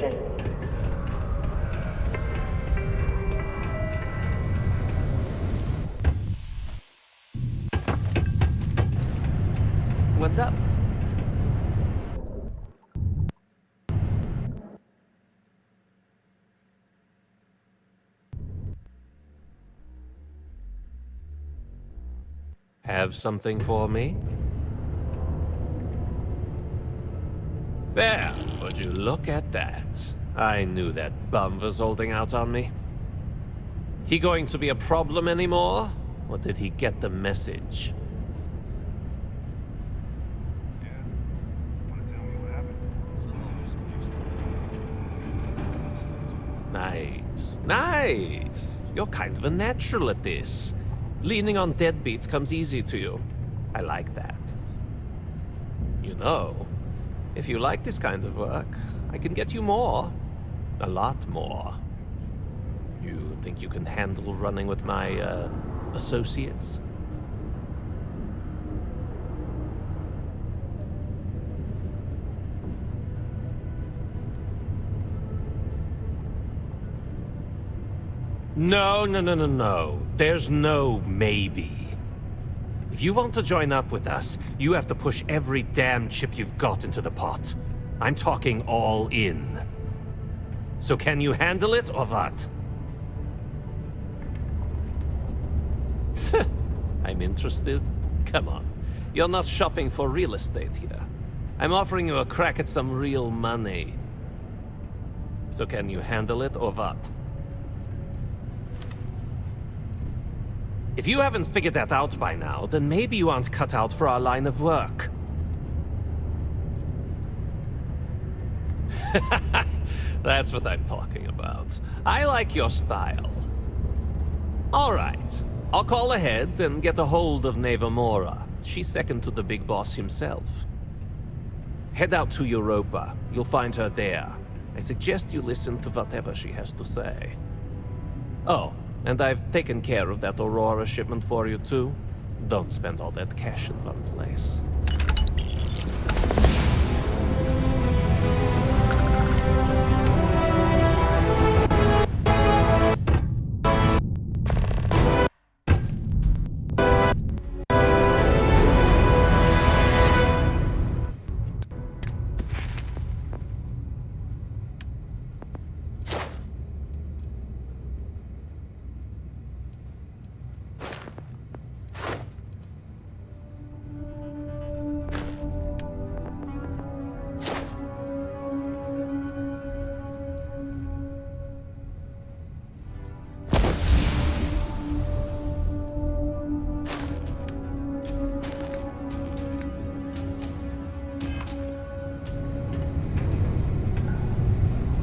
description. What's up? Have something for me? There, would you look at that? I knew that bum was holding out on me. He going to be a problem anymore? Or did he get the message? Nice. Nice! You're kind of a natural at this. Leaning on deadbeats comes easy to you. I like that. You know, if you like this kind of work, I can get you more. A lot more. You think you can handle running with my, associates? No, no, no, no, no. There's no maybe. If you want to join up with us, you have to push every damn chip you've got into the pot. I'm talking all in. So can you handle it or what? I'm interested? Come on. You're not shopping for real estate here. I'm offering you a crack at some real money. So can you handle it or what? If you haven't figured that out by now, then maybe you aren't cut out for our line of work. That's what I'm talking about. I like your style. All right. I'll call ahead and get a hold of Nevamora. She's second to the big boss himself. Head out to Europa. You'll find her there. I suggest you listen to whatever she has to say. Oh, and I've taken care of that Aurora shipment for you too. Don't spend all that cash in one place.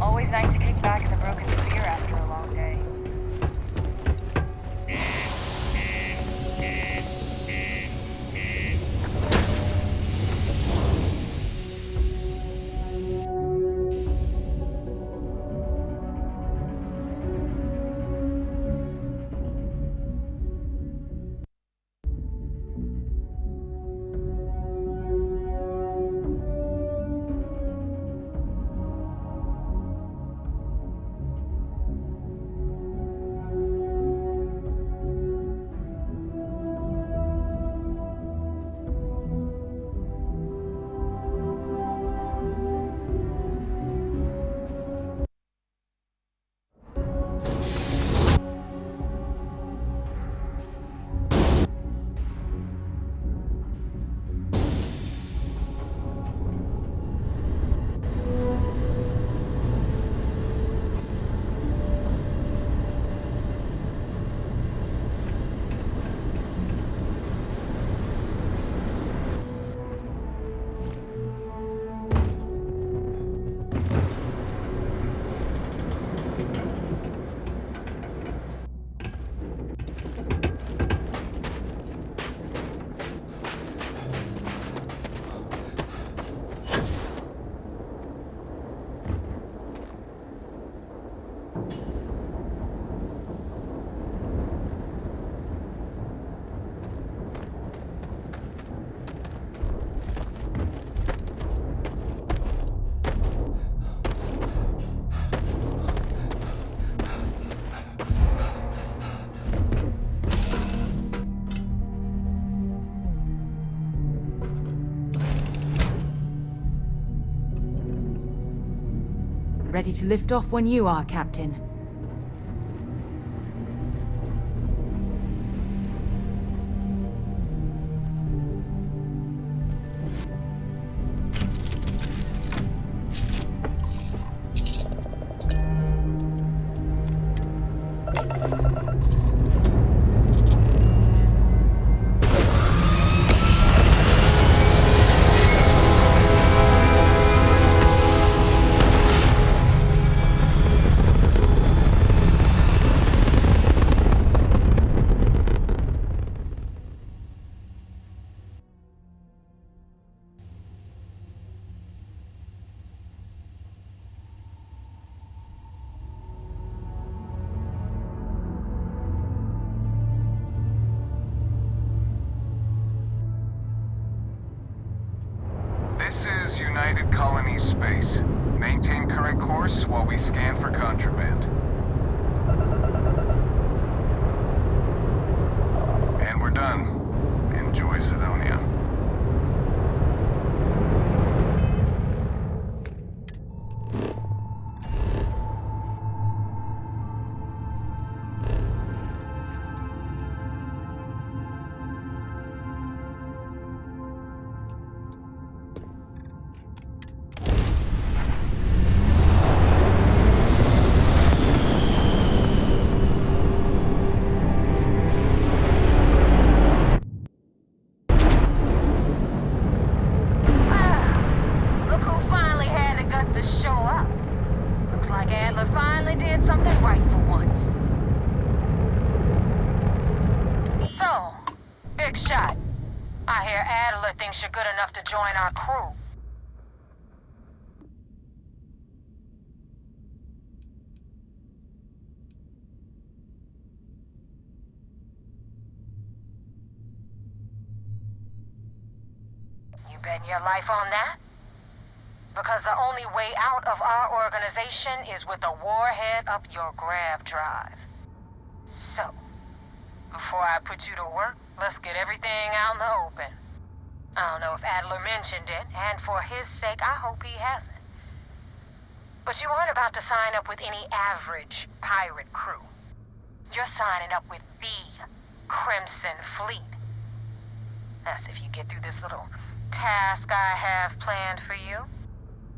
Always nice to kick back in the broken sphere after a long day. Ready to lift off when you are, Captain. This is United Colony Space. Maintain current course while we scan for contraband. And we're done. Enjoy Sidonia. You're good enough to join our crew. You betting your life on that? Because the only way out of our organization is with a warhead up your grav drive. So, before I put you to work, let's get everything out in the open. I don't know if Adler mentioned it, and for his sake, I hope he hasn't. But you aren't about to sign up with any average pirate crew. You're signing up with the Crimson Fleet. That's if you get through this little task I have planned for you.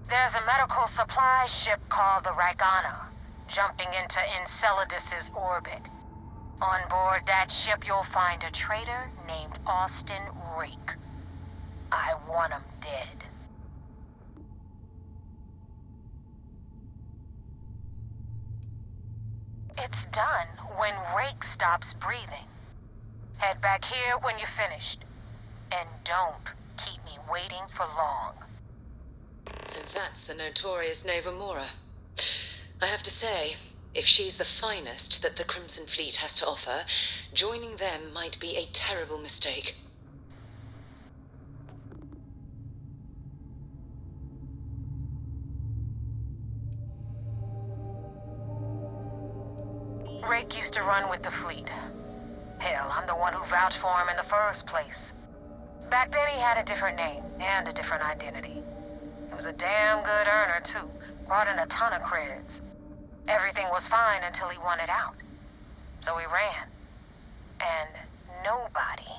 There's a medical supply ship called the Ragana, jumping into Enceladus's orbit. On board that ship, you'll find a traitor named Austin Rake. I want him dead. It's done when Rake stops breathing. Head back here when you're finished. And don't keep me waiting for long. So that's the notorious Nova Mora. I have to say, if she's the finest that the Crimson Fleet has to offer, joining them might be a terrible mistake. Rake used to run with the fleet. Hell, I'm the one who vouched for him in the first place. Back then he had a different name and a different identity. He was a damn good earner, too. Brought in a ton of credits. Everything was fine until he wanted out. So he ran. And nobody,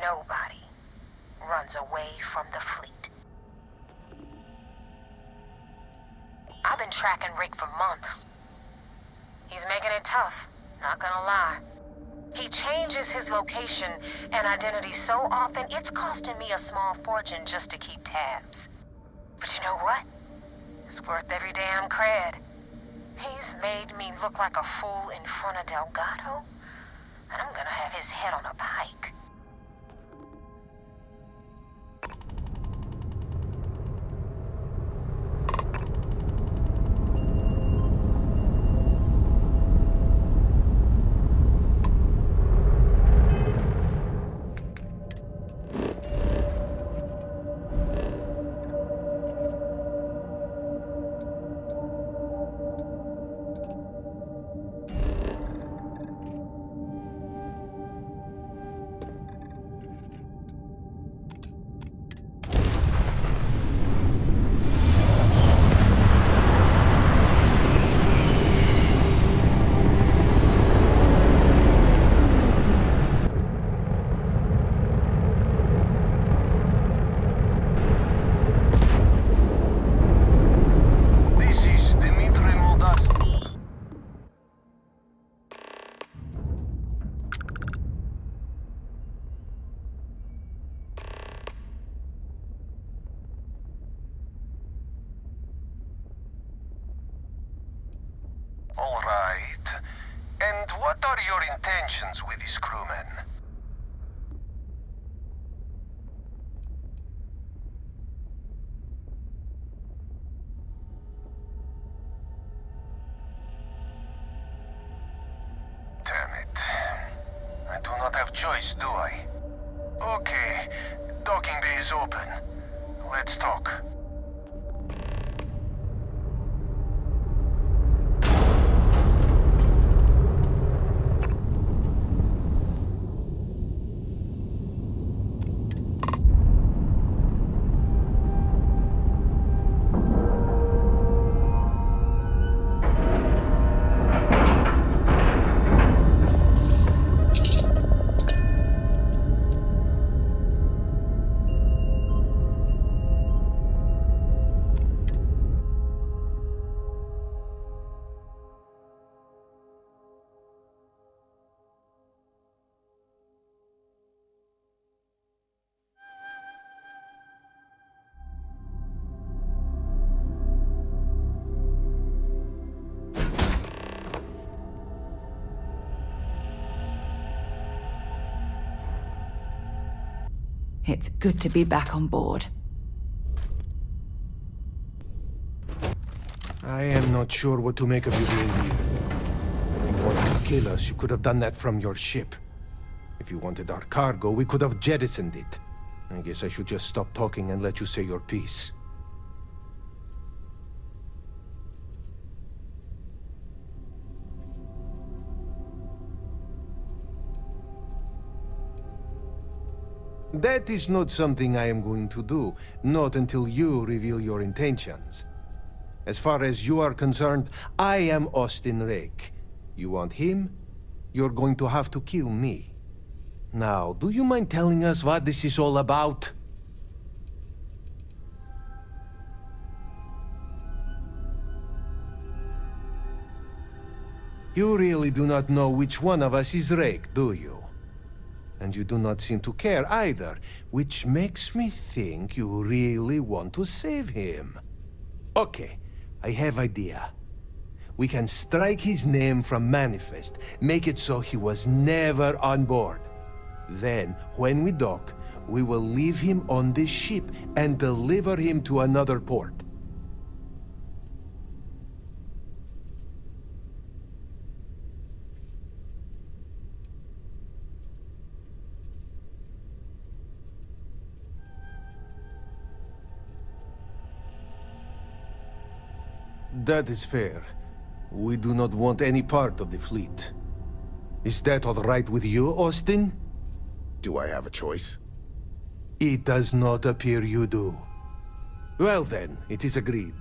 nobody runs away from the fleet. I've been tracking Rick for months. He's making it tough, not gonna lie. He changes his location and identity so often, it's costing me a small fortune just to keep tabs. But you know what? It's worth every damn cred. He's made me look like a fool in front of Delgado, and I'm gonna have his head on a pike. your intentions with these crewmen? Damn it. I do not have choice, do I? Okay, docking bay is open. Let's talk. It's good to be back on board. I am not sure what to make of you being here. If you wanted to kill us, you could have done that from your ship. If you wanted our cargo, we could have jettisoned it. I guess I should just stop talking and let you say your piece. That is not something I am going to do, not until you reveal your intentions. As far as you are concerned, I am Austin Rake. You want him? You're going to have to kill me. Now, do you mind telling us what this is all about? You really do not know which one of us is Rake, do you? And you do not seem to care either, which makes me think you really want to save him. Okay, I have idea. We can strike his name from Manifest, make it so he was never on board. Then, when we dock, we will leave him on this ship and deliver him to another port. That is fair. We do not want any part of the fleet. Is that all right with you, Austin? Do I have a choice? It does not appear you do. Well then, it is agreed.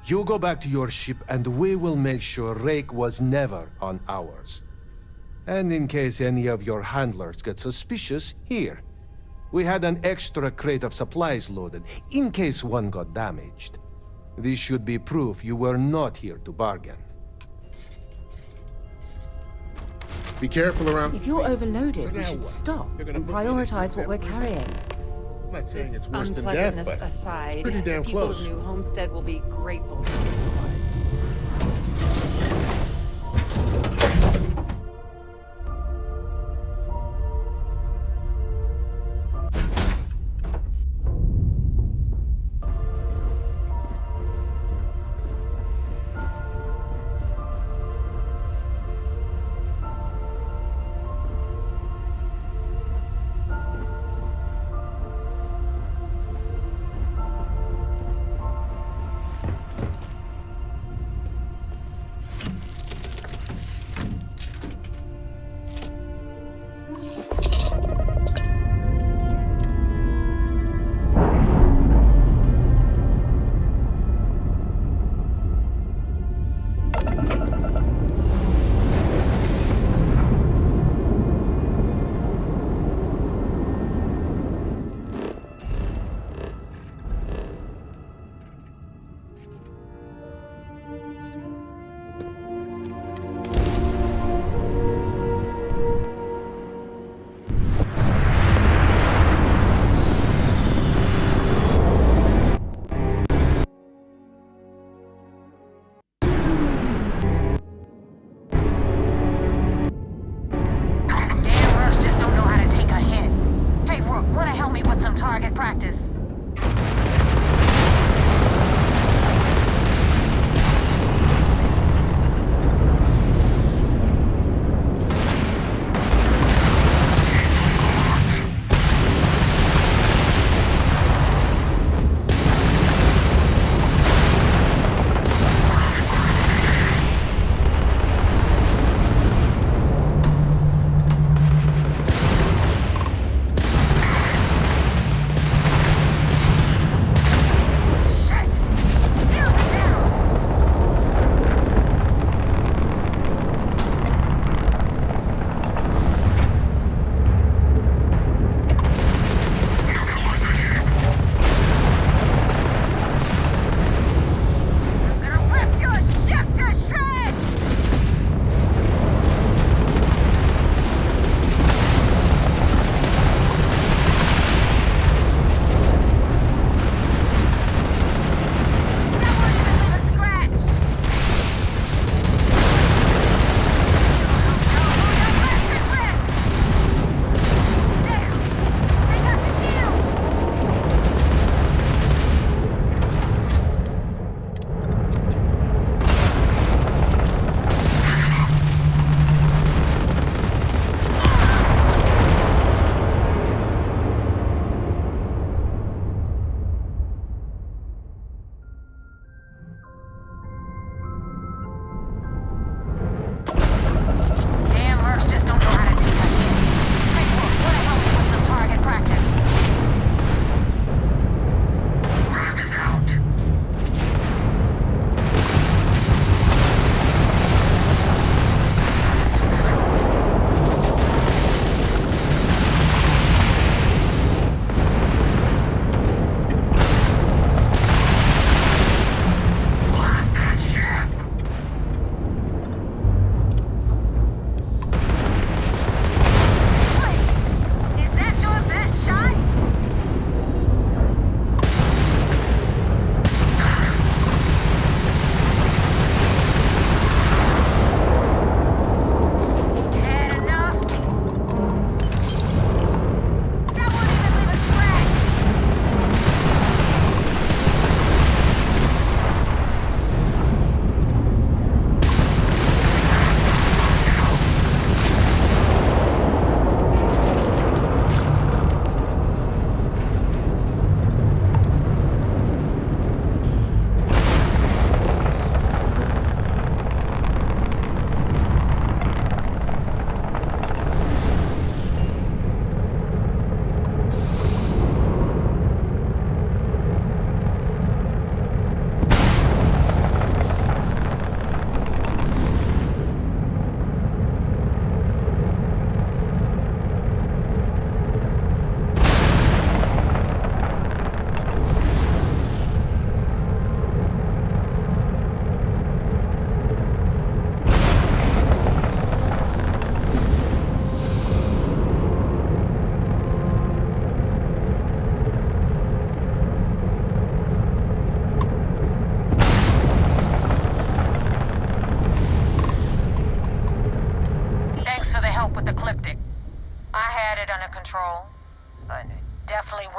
You go back to your ship and we will make sure Rake was never on ours. And in case any of your handlers get suspicious, here. We had an extra crate of supplies loaded, in case one got damaged. This should be proof you were not here to bargain. Be careful around. If you're overloaded, we should stop and prioritize what we're carrying. I'm not saying it's worse than death, Unpleasantness but aside, it's pretty damn the people close. of New Homestead will be grateful for these supplies.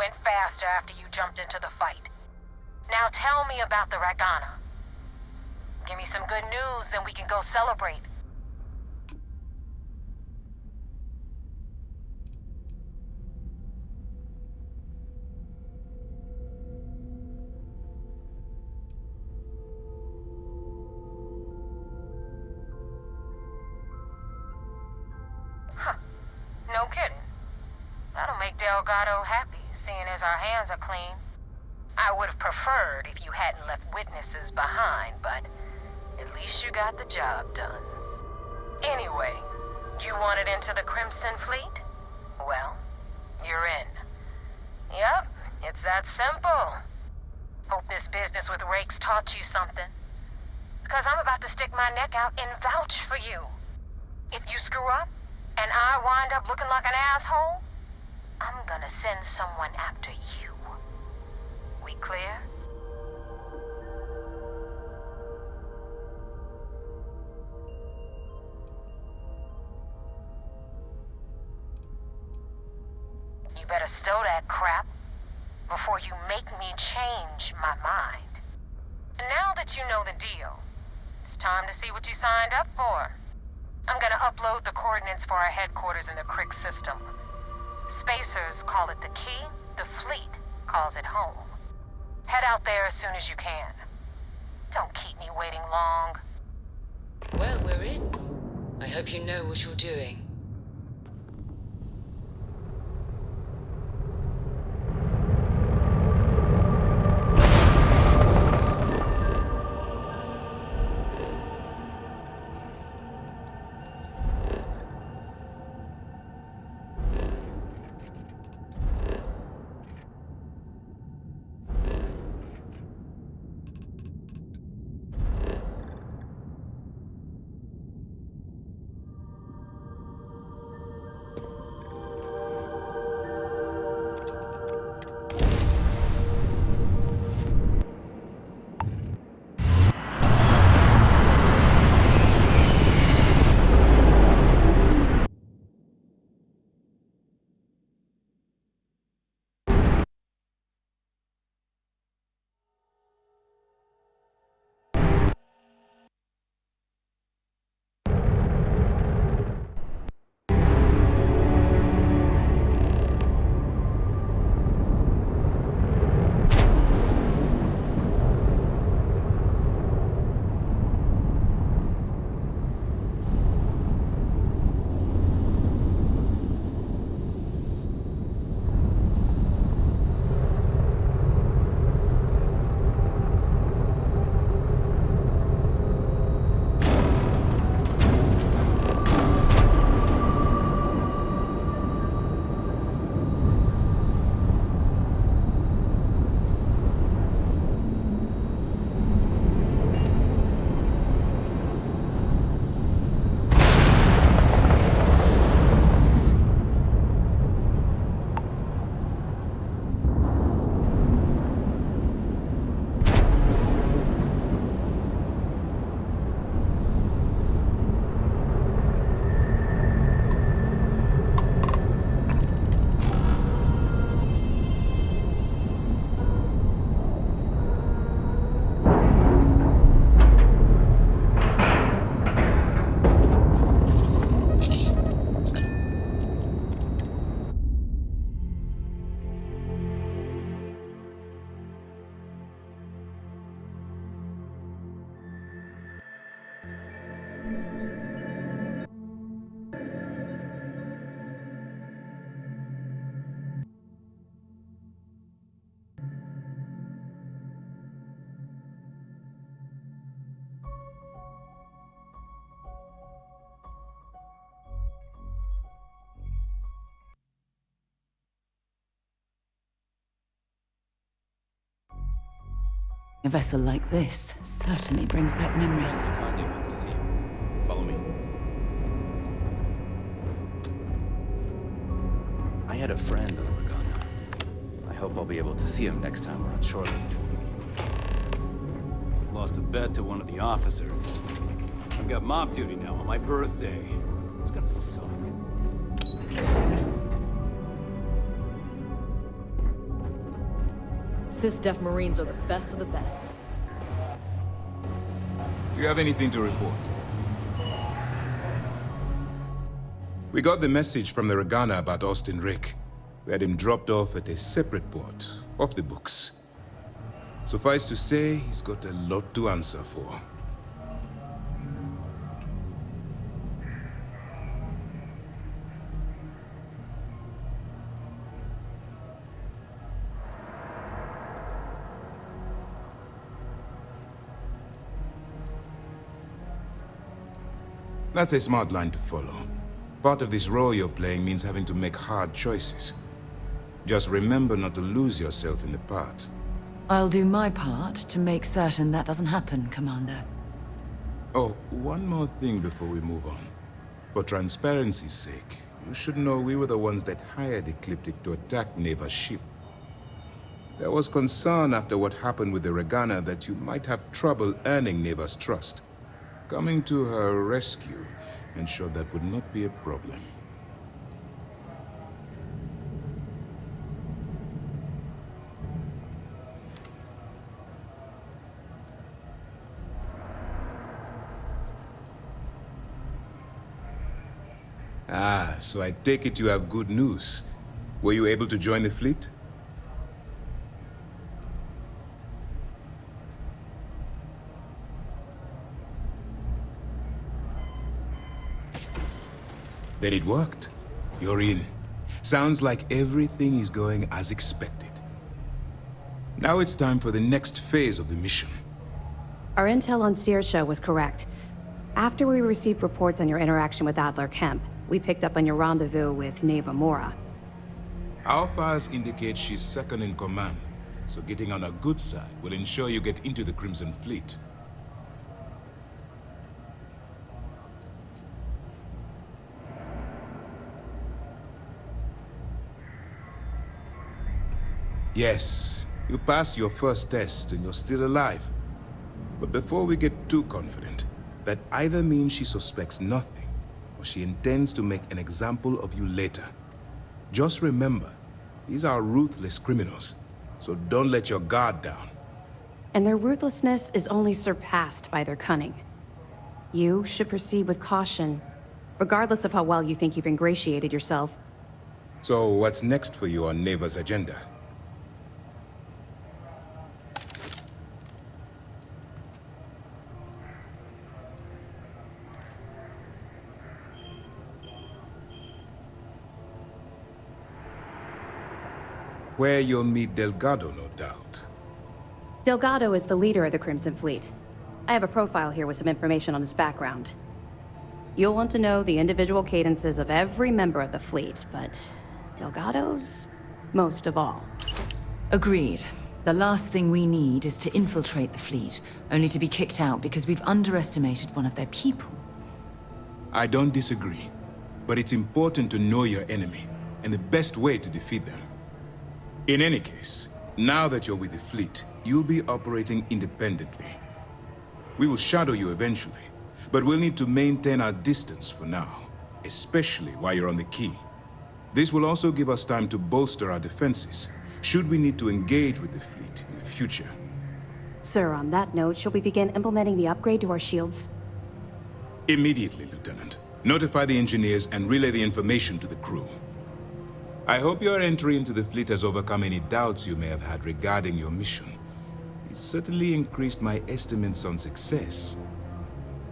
went faster after you jumped into the fight. Now tell me about the Ragana. Give me some good news, then we can go celebrate. Huh. No kidding. That'll make Delgado happy, seeing as our hands are clean. I would have preferred if you hadn't left witnesses behind, but at least you got the job done. Anyway, you wanted into the Crimson Fleet? Well, you're in. Yep, it's that simple. Hope this business with Rakes taught you something. Because I'm about to stick my neck out and vouch for you. If you screw up, and I wind up looking like an asshole, I'm gonna send someone after you. We clear? You better stow that crap before you make me change my mind. And now that you know the deal, it's time to see what you signed up for. I'm gonna upload the coordinates for our headquarters in the Crick system. Spacers call it the key, the fleet calls it home. Head out there as soon as you can. Don't keep me waiting long. Well, we're in. I hope you know what you're doing. A vessel like this certainly brings back memories. Conde wants to see you. Follow me. I had a friend on the Ragana. I hope I'll be able to see him next time we're on shore leave. Lost a bet to one of the officers. I've got mob duty now on my birthday. It's gonna suck. Sys-Def Marines are the best of the best. Do you have anything to report? We got the message from the Regana about Austin Rick. We had him dropped off at a separate port, off the books. Suffice to say, he's got a lot to answer for. That's a smart line to follow. Part of this role you're playing means having to make hard choices. Just remember not to lose yourself in the part. I'll do my part to make certain that doesn't happen, Commander. Oh, one more thing before we move on. For transparency's sake, you should know we were the ones that hired Ecliptic to attack Neva's ship. There was concern after what happened with the Regana that you might have trouble earning Neva's trust. Coming to her rescue ensured that would not be a problem. Ah, so I take it you have good news. Were you able to join the fleet? Then it worked. You're in. Sounds like everything is going as expected. Now it's time for the next phase of the mission. Our intel on Saoirse was correct. After we received reports on your interaction with Adler Kemp, we picked up on your rendezvous with Neva Mora. Our files indicate she's second in command, so getting on her good side will ensure you get into the Crimson Fleet. Yes, you passed your first test and you're still alive. But before we get too confident, that either means she suspects nothing, or she intends to make an example of you later. Just remember, these are ruthless criminals, so don't let your guard down. And their ruthlessness is only surpassed by their cunning. You should proceed with caution, regardless of how well you think you've ingratiated yourself. So what's next for you on Neva's agenda? Where you'll meet Delgado, no doubt. Delgado is the leader of the Crimson Fleet. I have a profile here with some information on his background. You'll want to know the individual cadences of every member of the fleet, but Delgado's most of all. Agreed. The last thing we need is to infiltrate the fleet, only to be kicked out because we've underestimated one of their people. I don't disagree, but it's important to know your enemy, and the best way to defeat them. In any case, now that you're with the fleet, you'll be operating independently. We will shadow you eventually, but we'll need to maintain our distance for now, especially while you're on the key. This will also give us time to bolster our defenses, should we need to engage with the fleet in the future. Sir, on that note, shall we begin implementing the upgrade to our shields? Immediately, Lieutenant. Notify the engineers and relay the information to the crew. I hope your entry into the fleet has overcome any doubts you may have had regarding your mission. It certainly increased my estimates on success.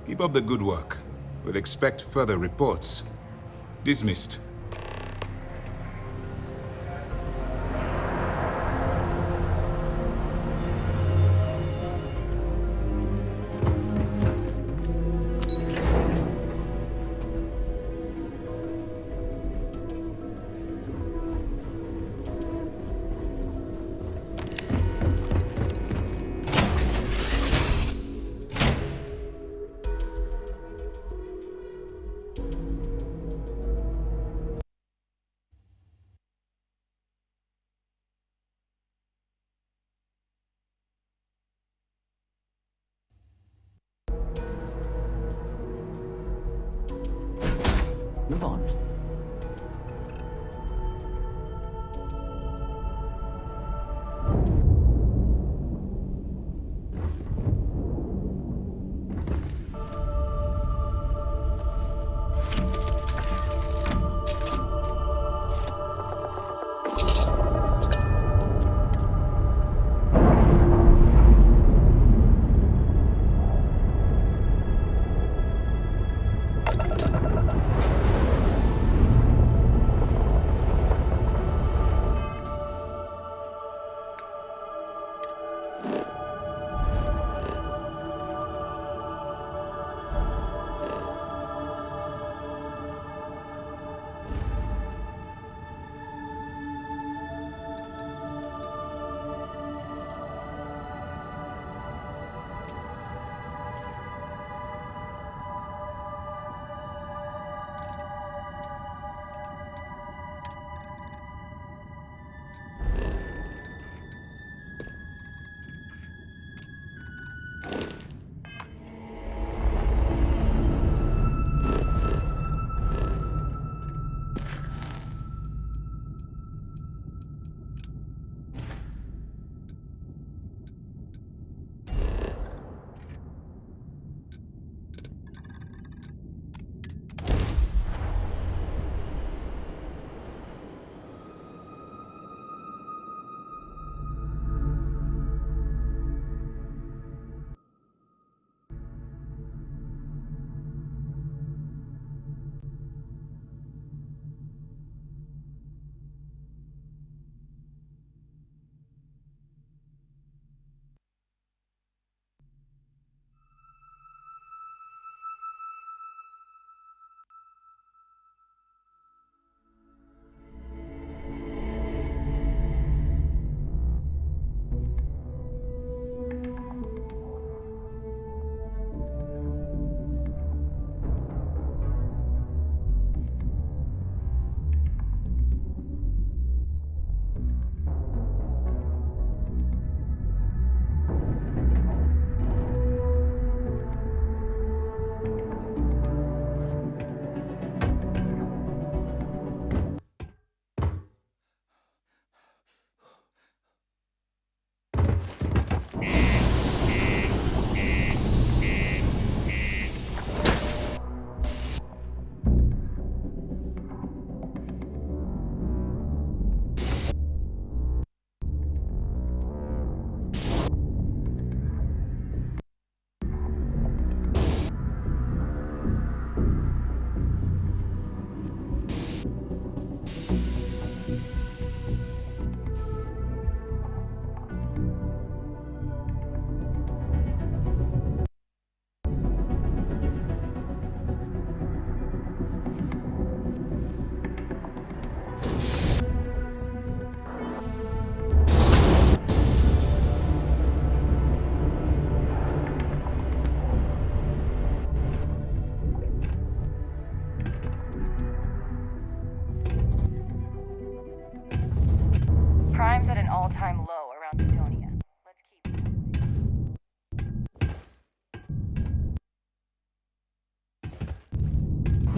Keep up the good work. We'll expect further reports. Dismissed. Move on.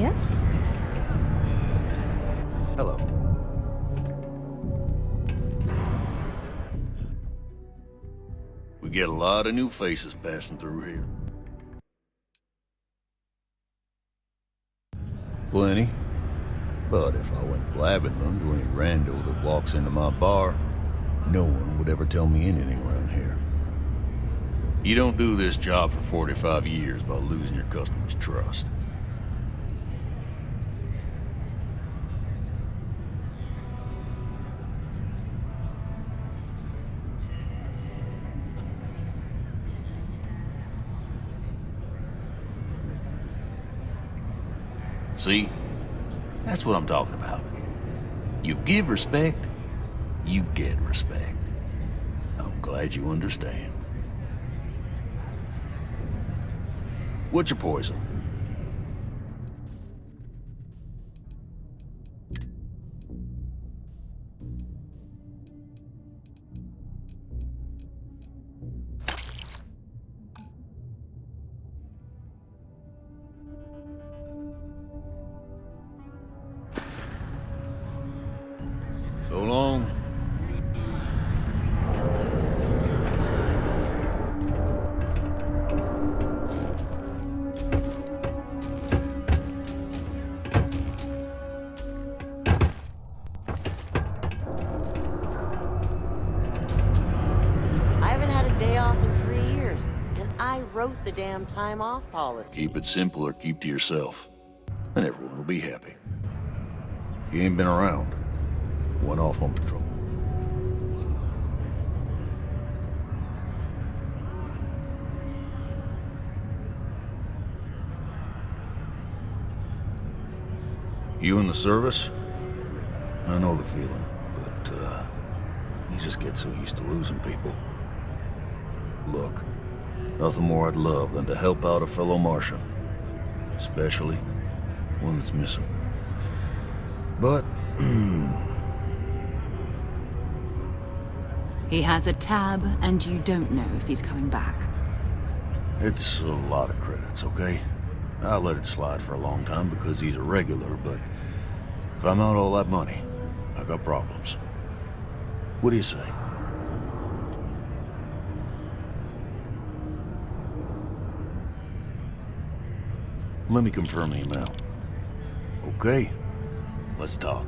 Yes? Hello. We get a lot of new faces passing through here. Plenty. But if I went blabbing them to any rando that walks into my bar, no one would ever tell me anything around here. You don't do this job for 45 years by losing your customers' trust. See? That's what I'm talking about. You give respect, you get respect. I'm glad you understand. What's your poison? So long. I haven't had a day off in 3 years, and I wrote the damn time off policy. Keep it simple or keep to yourself, and everyone will be happy. You ain't been around. Went off on patrol. You in the service? I know the feeling, but, you just get so used to losing people. Look, nothing more I'd love than to help out a fellow Martian. Especially one that's missing. But, He has a tab, and you don't know if he's coming back. it's a lot of credits, okay? I let it slide for a long time because he's a regular, but if I'm out all that money, I got problems. What do you say? Let me confirm the amount. Okay, let's talk.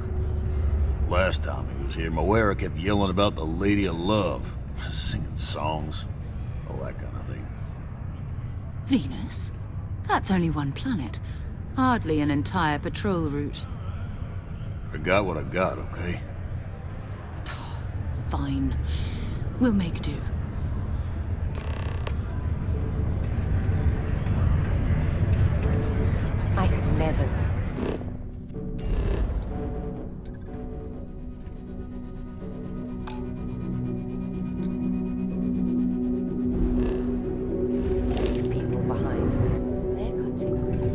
Last time he was here, Moira kept yelling about the Lady of Love, singing songs, all that kind of thing. Venus? That's only one planet. Hardly an entire patrol route. I got what I got, okay? Fine. We'll make do. I could never. These people behind. Their consequences.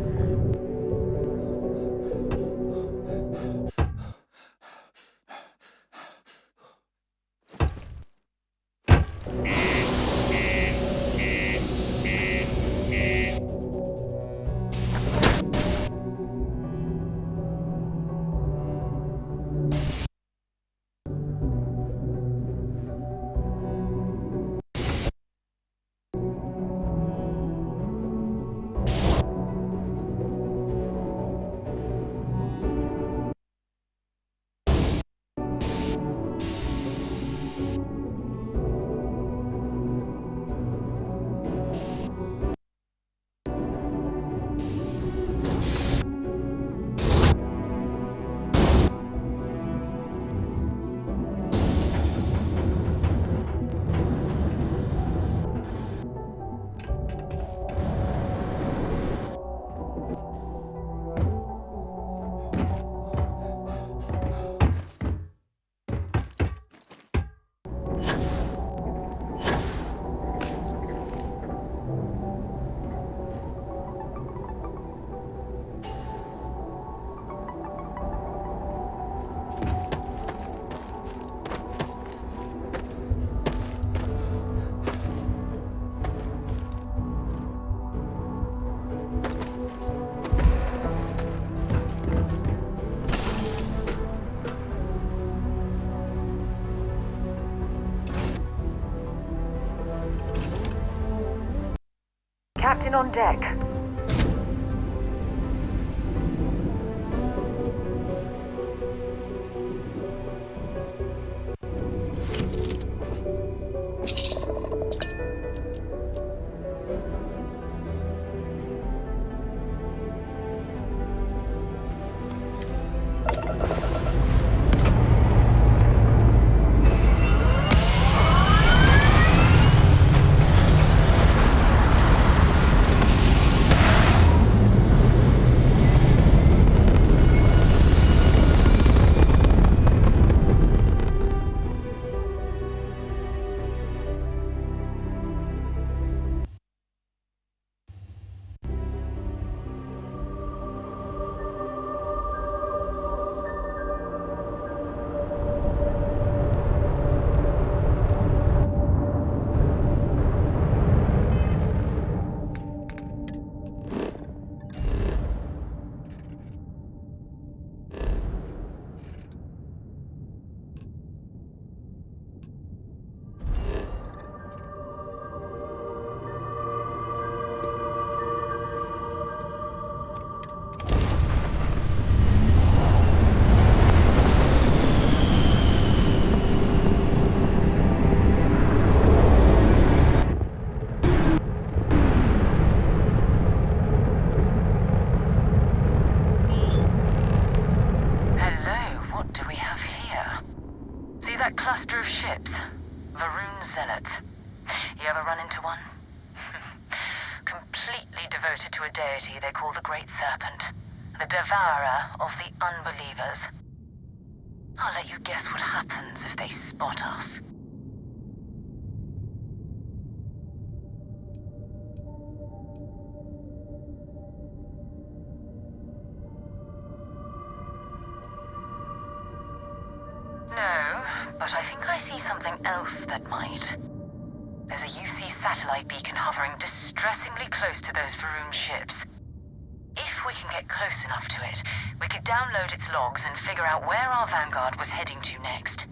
Captain on deck. They call the Great Serpent, the devourer of the unbelievers. I'll let you guess what happens if they spot us. No, but I think I see something else that might. There's a UC satellite beacon hovering distressingly close to those Varun ships. If we can get close enough to it, we could download its logs and figure out where our Vanguard was heading to next.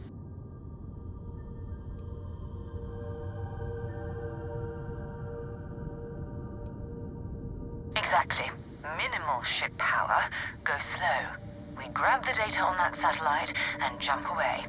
Exactly. Minimal ship power. Go slow. We grab the data on that satellite and jump away.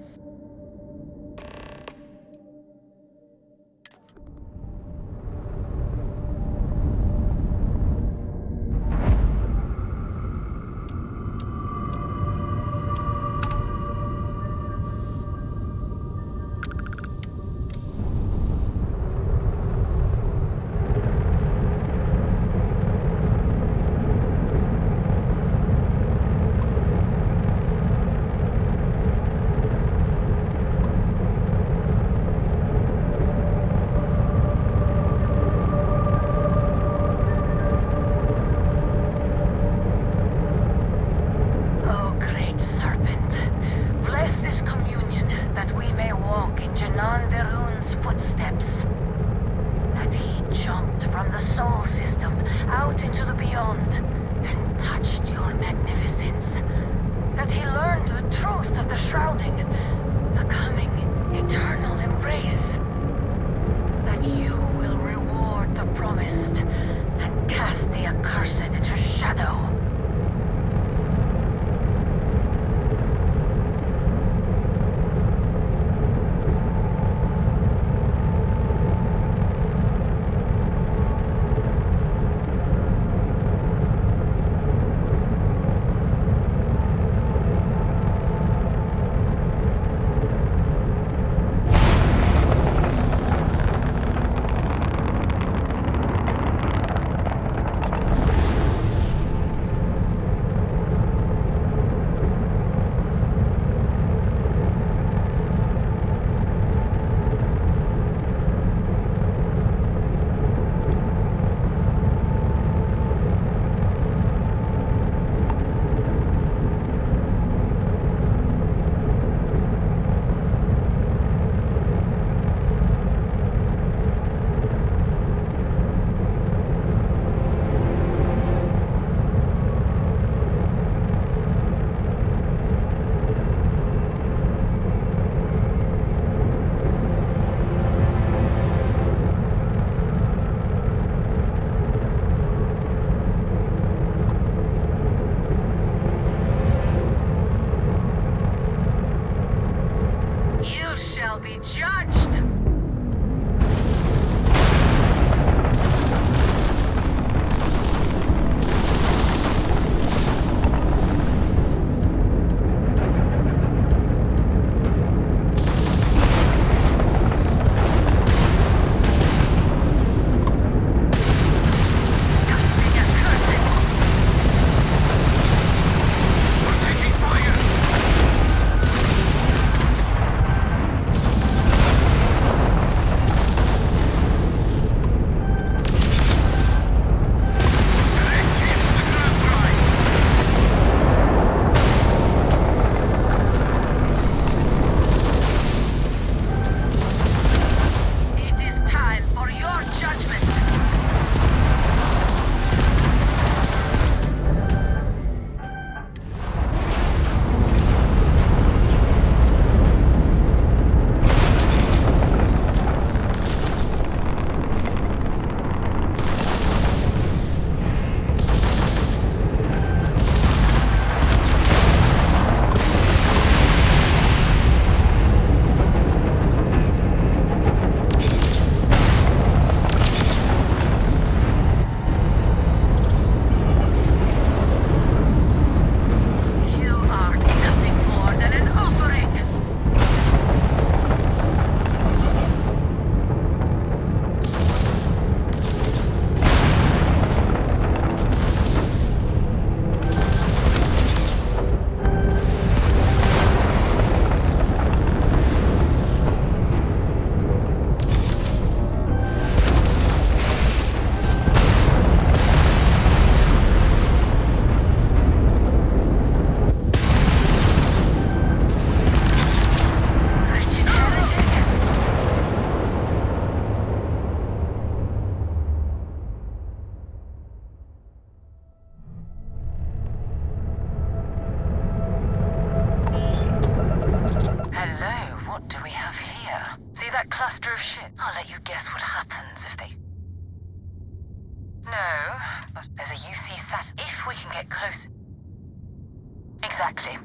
There's a UC sat if we can get close. Exactly.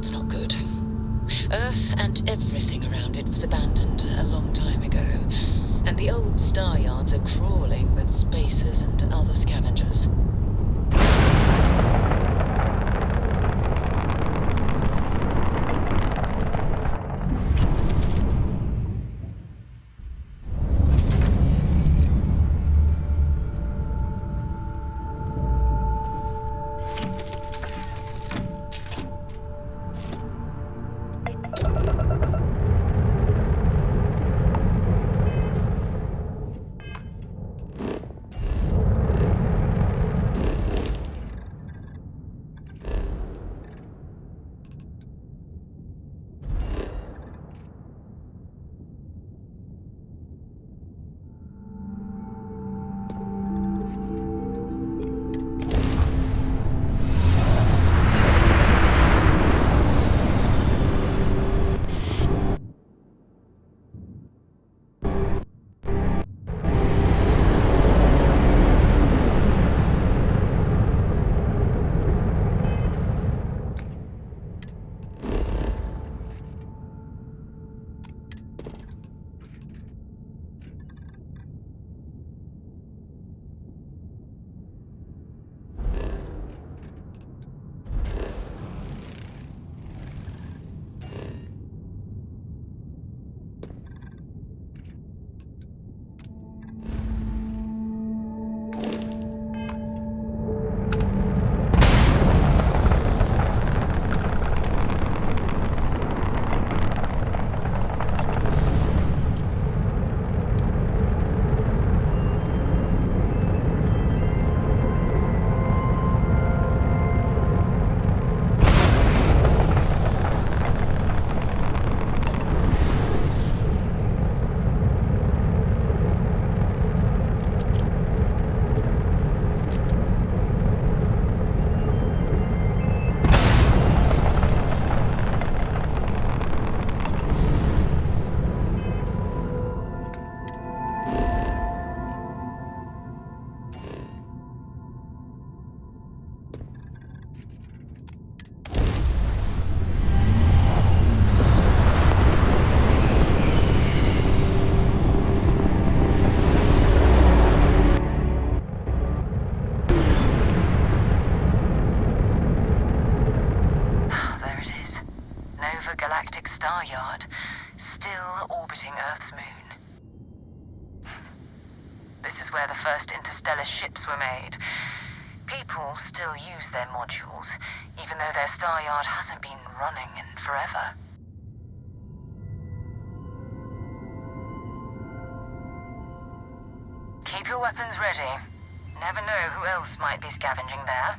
That's not good. Earth and everything around it was abandoned a long time ago, and the old star yards are crawling with spacers and other scavengers. Where the first interstellar ships were made. People still use their modules, even though their star yard hasn't been running in forever. Keep your weapons ready. Never know who else might be scavenging there.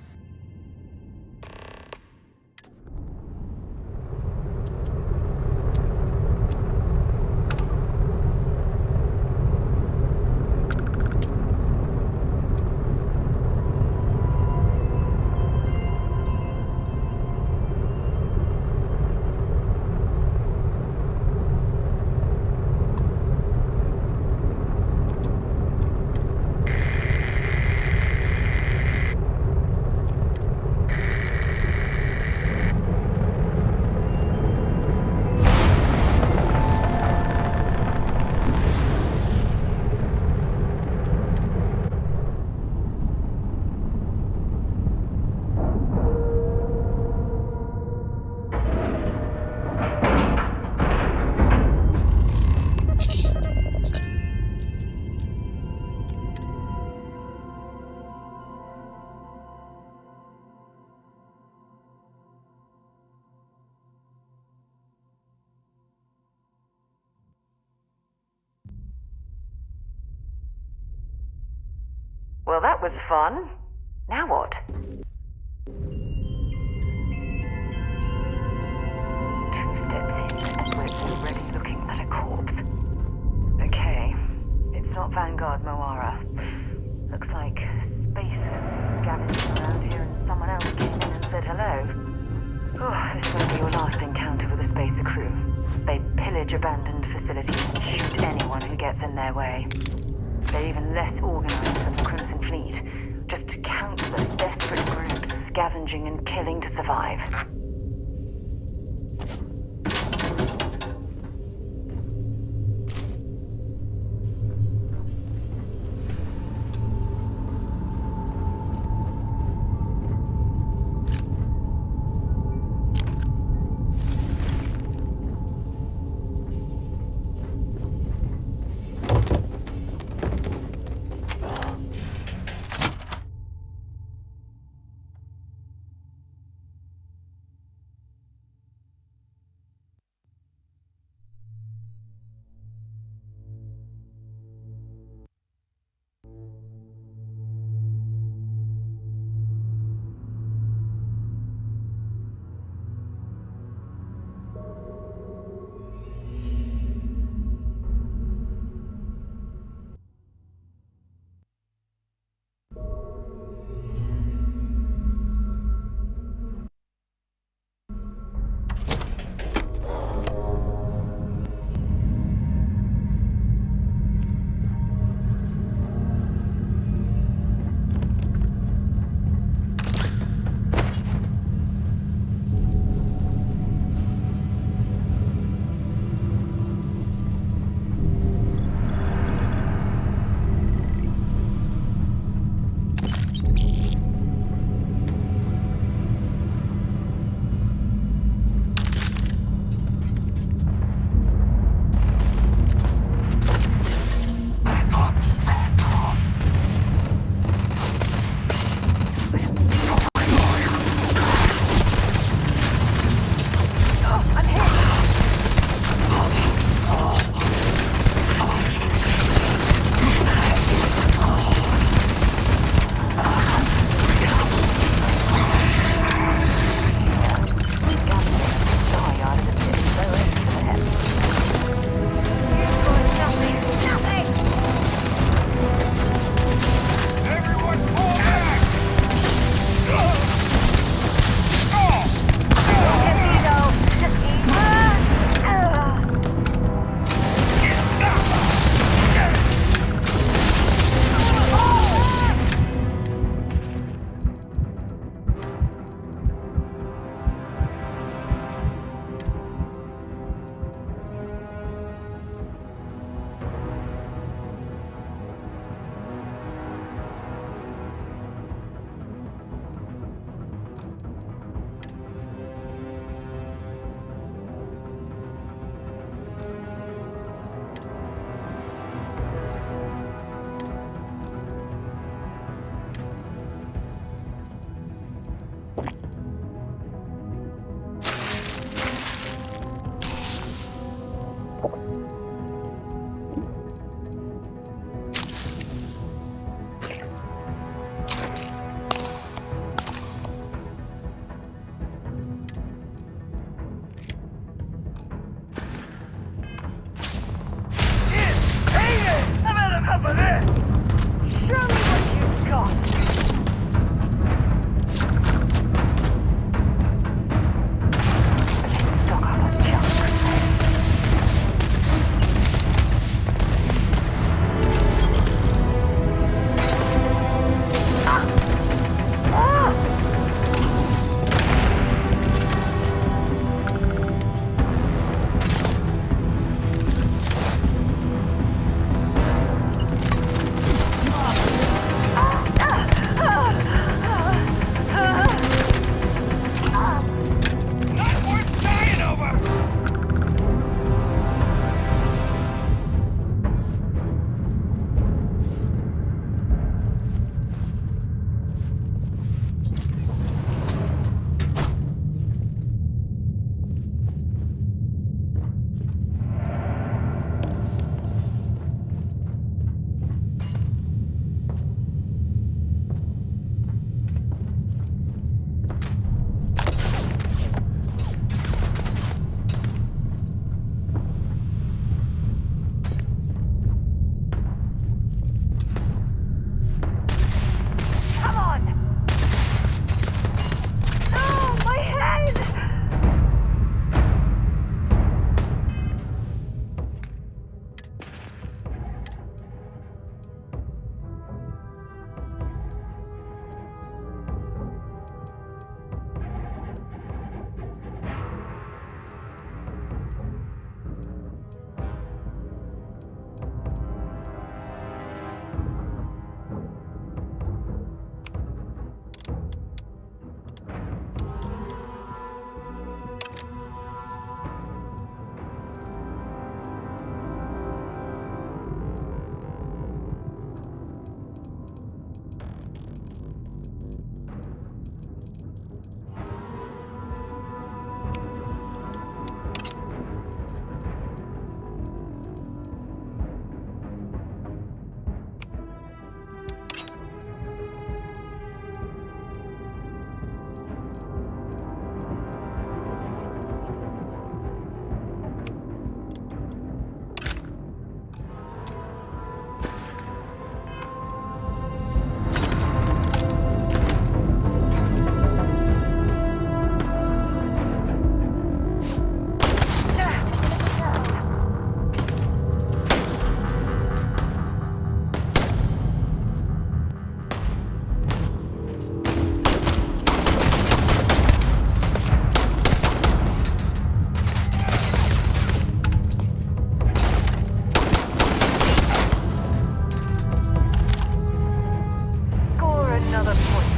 Well, that was fun. Now what? 2 steps in, and we're already looking at a corpse. Okay, it's not Vanguard Moara. Looks like spacers were scavenging around here and someone else came in and said hello. Oh, this won't be your last encounter with a spacer crew. They pillage abandoned facilities and shoot anyone who gets in their way. They're even less organized than the Crimson Fleet. Just countless desperate groups scavenging and killing to survive.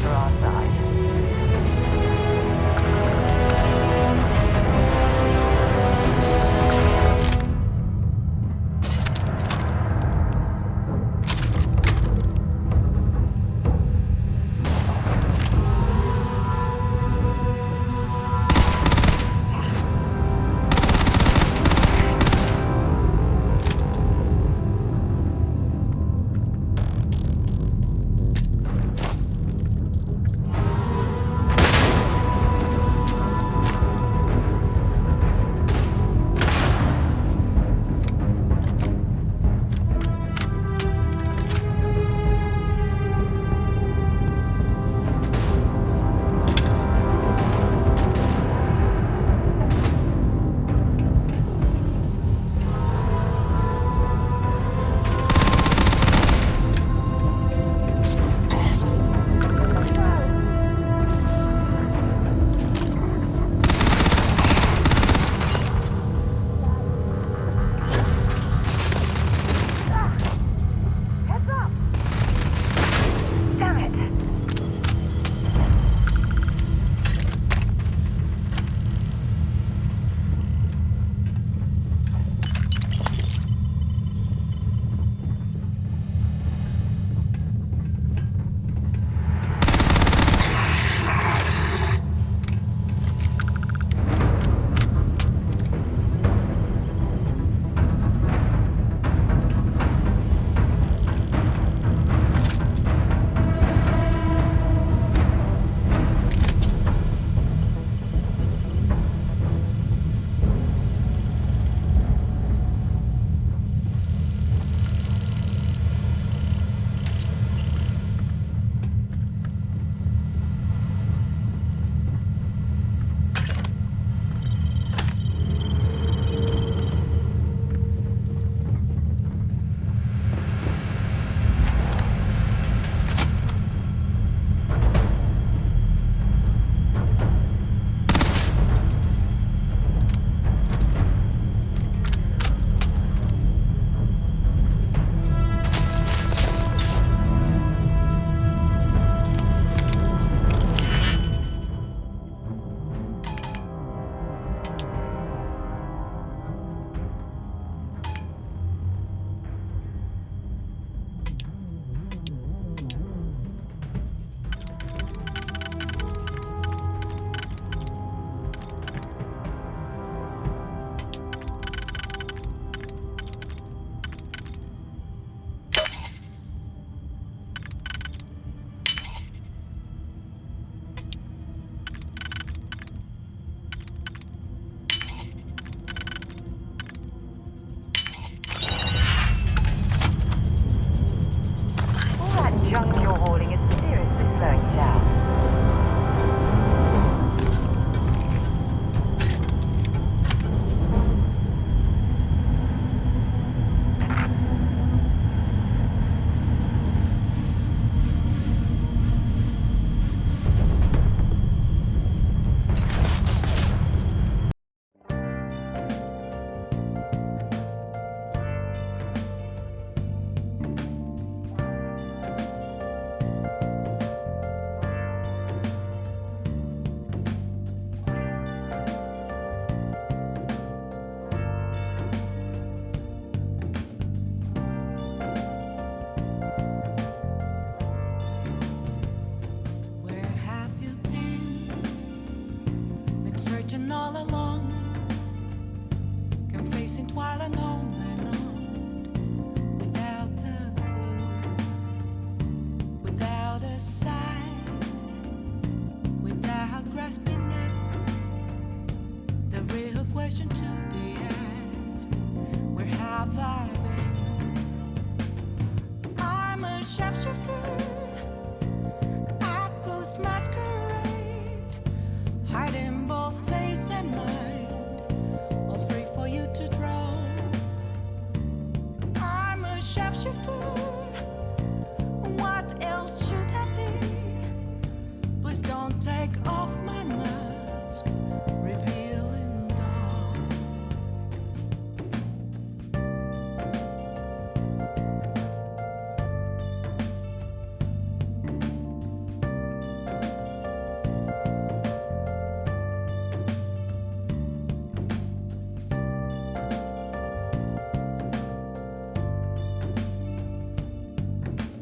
for our side. junk you're hauling is seriously slowing you down. All along, confessing while I know